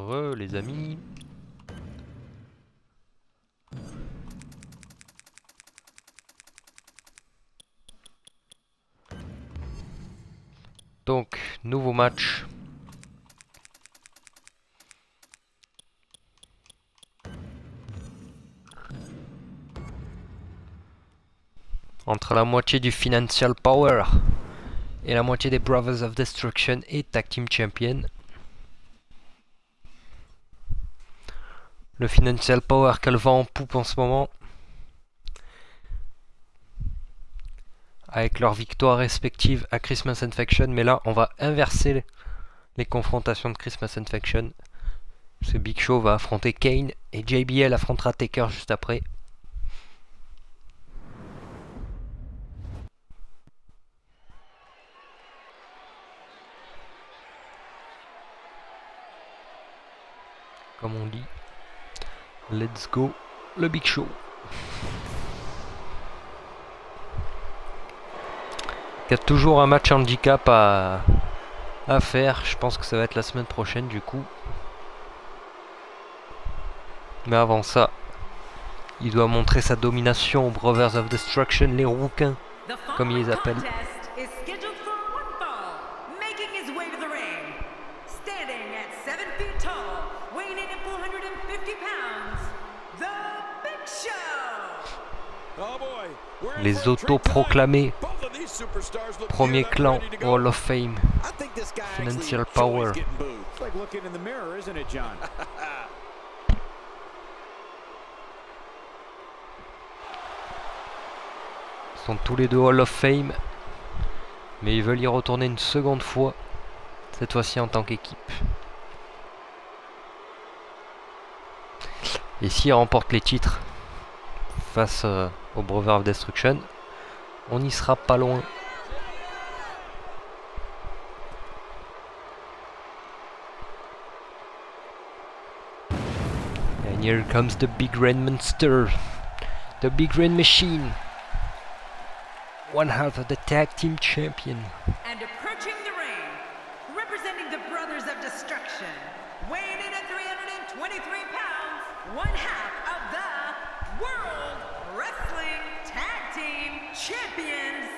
Les amis. Donc, nouveau match. Entre la moitié du Financial Power et la moitié des Brothers of Destruction et Tag Team Champion. Le Financial Power qui a le vent en poupe en ce moment. Avec leurs victoires respectives à Christmas Infection. Mais là, on va inverser les confrontations de Christmas Infection. Parce que Big Show va affronter Kane et JBL affrontera Taker juste après. Comme on dit, let's go le Big Show. Il y a toujours un match handicap à faire. Je pense que ça va être la semaine prochaine du coup. Mais avant ça, il doit montrer sa domination aux Brothers of Destruction, les rouquins, comme ils les appellent. Les autoproclamés premier clan Hall of Fame, Financial Power. Ils sont tous les deux Hall of Fame, mais ils veulent y retourner une seconde fois, cette fois-ci en tant qu'équipe. Et s'ils remportent les titres face au Brother of Destruction, on n'y sera pas loin. And here comes the Big Red Monster, the Big Red Machine, one half of the Tag Team Champion. And approaching the ring, representing the Brothers of Destruction, weighing in at 323 pounds, one half of the World Wrestling Tag Team Champions,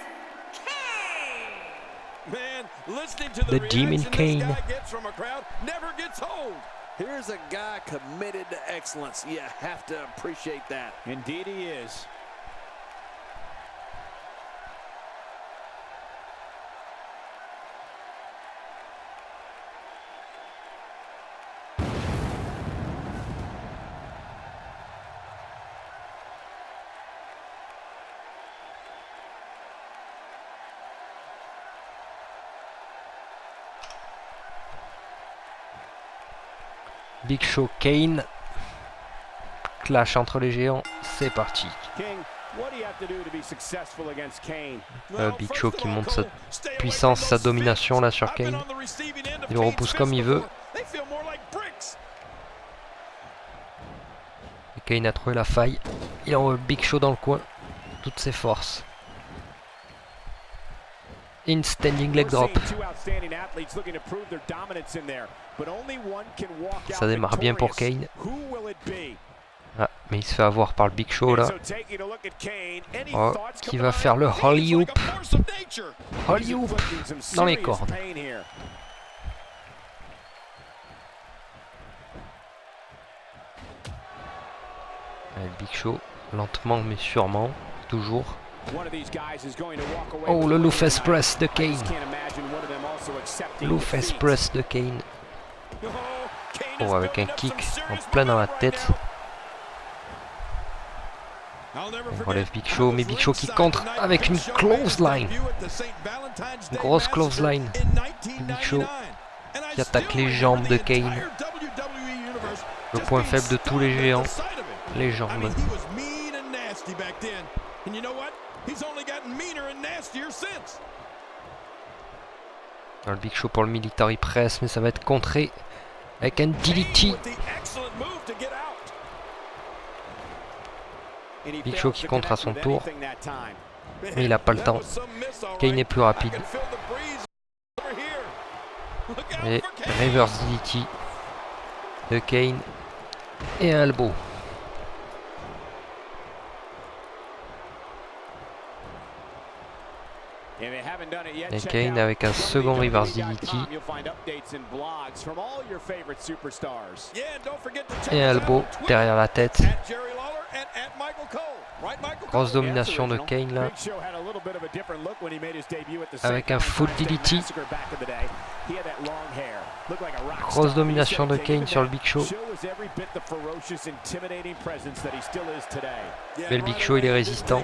Kane! Man, listening to the Demon Kane gets from a crowd never gets old. Here's a guy committed to excellence. You have to appreciate that. Indeed he is. Big Show Kane. Clash entre les géants, c'est parti. Big Show qui montre sa puissance, sa domination là sur Kane. Il le repousse comme il veut. Et Kane a trouvé la faille. Il envoie Big Show dans le coin. Toutes ses forces. In standing leg drop. Ça démarre bien pour Kane. Ah, mais il se fait avoir par le Big Show là. Oh, qui va faire le Holly Hoop. Holly Hoop dans les cordes. Allez, le Big Show, lentement mais sûrement, toujours. Oh, le low face press de Kane. Low face press de Kane. Oh, avec un kick en plein dans la tête. On relève Big Show, mais Big Show qui contre avec une clothesline. Une grosse clothesline. Big Show qui attaque les jambes de Kane. Le point faible de tous les géants, les jambes. Le Big Show pour le military press, mais ça va être contré avec un DDT. Big Show qui contre à son tour, mais il n'a pas le temps. Kane est plus rapide. Et reverse DDT. de Kane et un elbow. Et Kane avec un second reverse DDT. Et un elbow derrière la tête. Grosse domination de Kane là. Avec un foot DDT. Grosse domination de Kane sur le Big Show. Mais le Big Show il est résistant.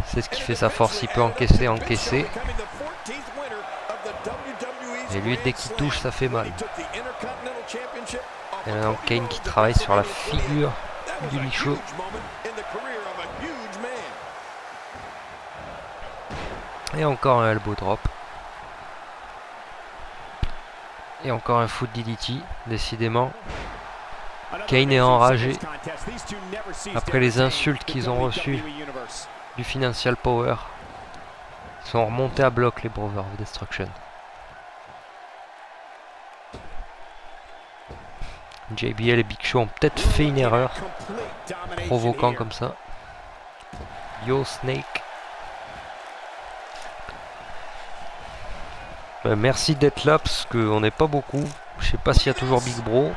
C'est ce qui fait sa force, il peut encaisser. Et lui dès qu'il touche ça fait mal. Et maintenant Kane qui travaille sur la figure du Big Show. Et encore un elbow drop. Et encore un foot DDT. Décidément, Kane est enragé après les insultes qu'ils ont reçues du Financial Power. Ils sont remontés à bloc les Brothers of Destruction. JBL et Big Show ont peut-être fait une erreur provoquant comme ça. Yo Snake. Merci d'être là parce qu'on n'est pas beaucoup. Je sais pas s'il y a toujours Big Bro.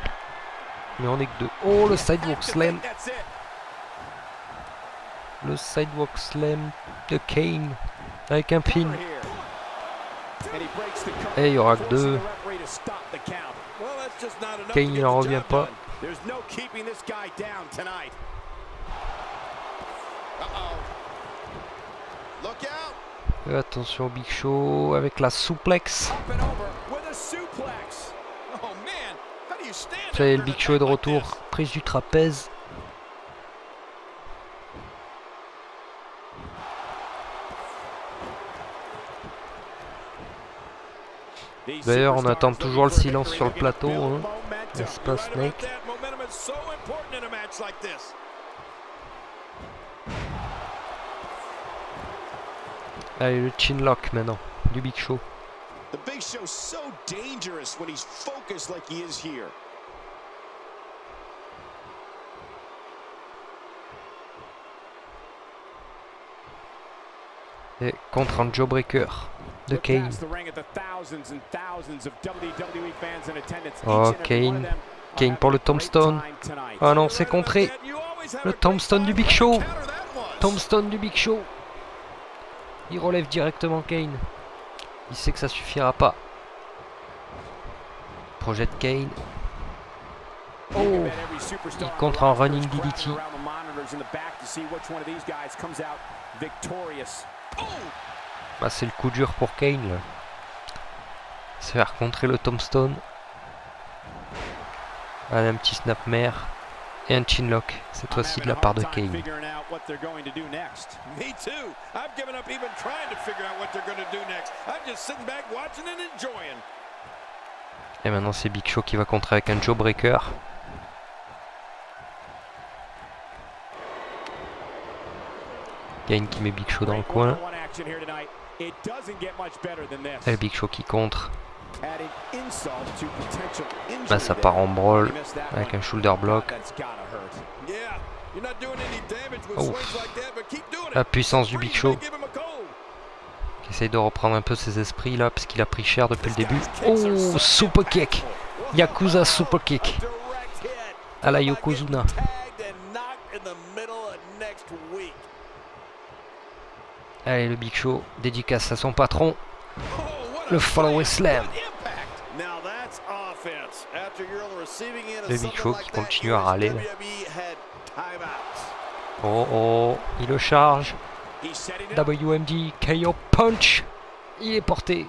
Mais on est que deux. Oh le sidewalk slam. Le sidewalk slam de Kane avec un pin. Et il y aura que deux. Kane il n'en revient pas. Et attention au Big Show avec la souplex. Ça y est, le Big Show est de retour. Prise du trapèze. D'ailleurs, on attend toujours le silence sur le plateau. Hein. N'est-ce pas, Snake? Allez, le chinlock maintenant, du Big Show. The Big Show's so dangerous when he's focused like he is here. Et contre un jawbreaker de Kane. Oh, Kane. Kane pour le tombstone. Oh non, c'est contré. Le tombstone du Big Show. Tombstone du Big Show. Il relève directement Kane. Il sait que ça suffira pas. Projette Kane. Oh, il contre un running DDT. Bah, c'est le coup dur pour Kane là. Se faire contrer le tombstone. Allez, un petit snapmare. Et un chinlock, cette fois-ci de la part de Kane. Et maintenant c'est Big Show qui va contrer avec un jawbreaker. Kane qui met Big Show dans le coin. Et le Big Show qui contre. Bah, ça part en brawl avec un shoulder block. Oh. La puissance du Big Show qui essaye de reprendre un peu ses esprits là parce qu'il a pris cher depuis le début. Oh, super kick. Yakuza super kick à la Yokozuna. Allez, le Big Show dédicace à son patron. Le follow slam. Le Big Show qui continue à râler là. Oh oh, il le charge. WMD KO punch. Il est porté.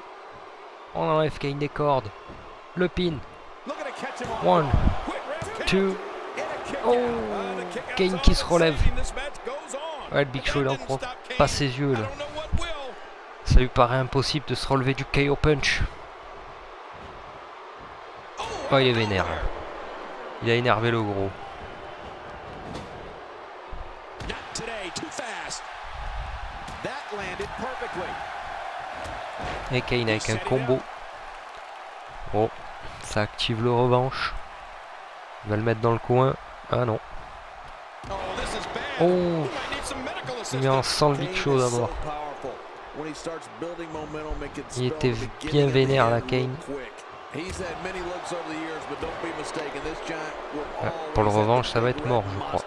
On enlève Kane des cordes. Le pin. 1, 2. Oh, Kane qui se relève. Ouais, le Big Show il en croit pas ses yeux là. Ça lui paraît impossible de se relever du KO punch. Oh, il est vénère. Il a énervé le gros. Et Kane avec un combo. Oh, ça active le revanche. Il va le mettre dans le coin. Ah non. Oh, il met en sang le Big Show d'abord. Il était bien vénère la Kane. Pour le revanche, ça va être mort, je crois.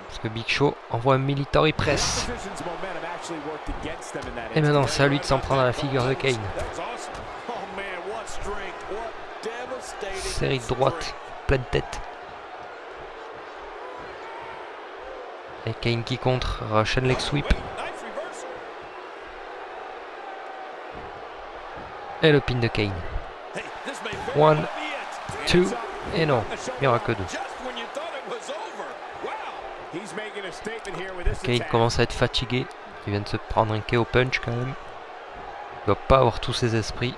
Parce que Big Show envoie un military press. Et maintenant, c'est à lui de s'en prendre à la figure de Kane. Série de droite, pleine tête. Et Kane qui contre, Russian leg sweep. Et le pin de Kane. 1, 2, et non, il n'y aura que 2. Kane commence à être fatigué. Il vient de se prendre un KO punch quand même. Il doit pas avoir tous ses esprits.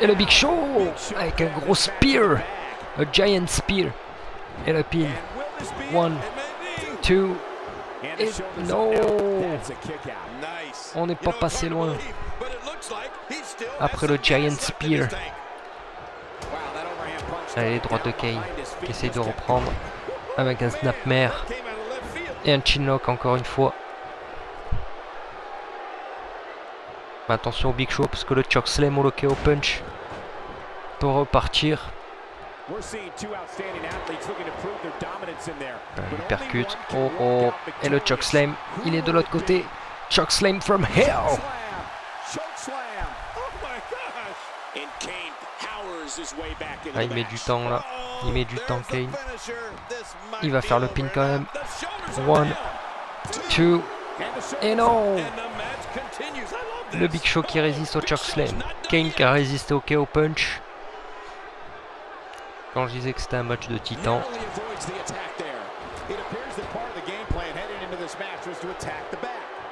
Et le Big Show avec un gros spear. Un giant spear. Et le pin. 1, 2, et non. On n'est pas passé loin. Après le giant spear. Allez, droite de Kane qui essaye de reprendre avec un snapmare et un chinlock encore une fois. Mais attention au Big Show parce que le chokeslam ou le KO punch peut repartir. Il percute. Oh oh. Et le chokeslam, il est de l'autre côté. Chokeslam from hell. Ah, il met du temps là. Il met du temps Kane. Il va faire le pin quand même. 1, 2. Et non. Le Big Show qui résiste au chokeslam. Kane qui a résisté au KO punch. Quand je disais que c'était un match de titan.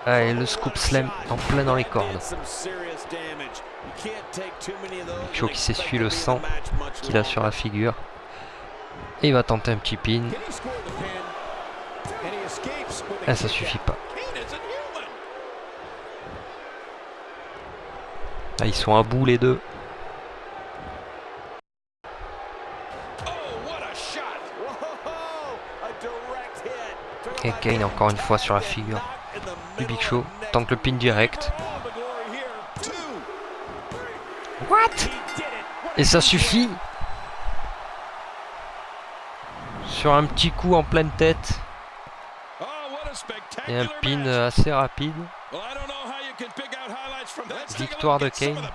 Ah, et le scoop slam en plein dans les cordes. Big Show qui s'essuie le sang qu'il a sur la figure. Et il va tenter un petit pin. Ah, ça suffit pas. Ah, ils sont à bout les deux. Et Kane encore une fois sur la figure du Big Show. Tente le pin direct. What? Et ça suffit. Sur un petit coup en pleine tête. Et un pin assez rapide. Victoire de Kane.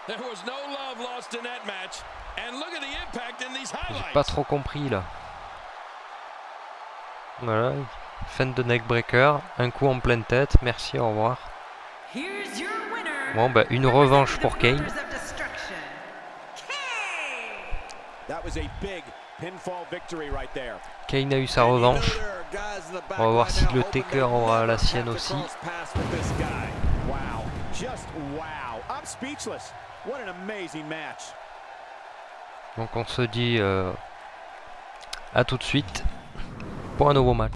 J'ai pas trop compris là. Voilà, fin de neckbreaker, un coup en pleine tête, merci, au revoir. Bon bah une revanche pour Kane. Kane a eu sa revanche. On va voir si le Taker aura la sienne aussi. Donc on se dit à tout de suite pour un nouveau match.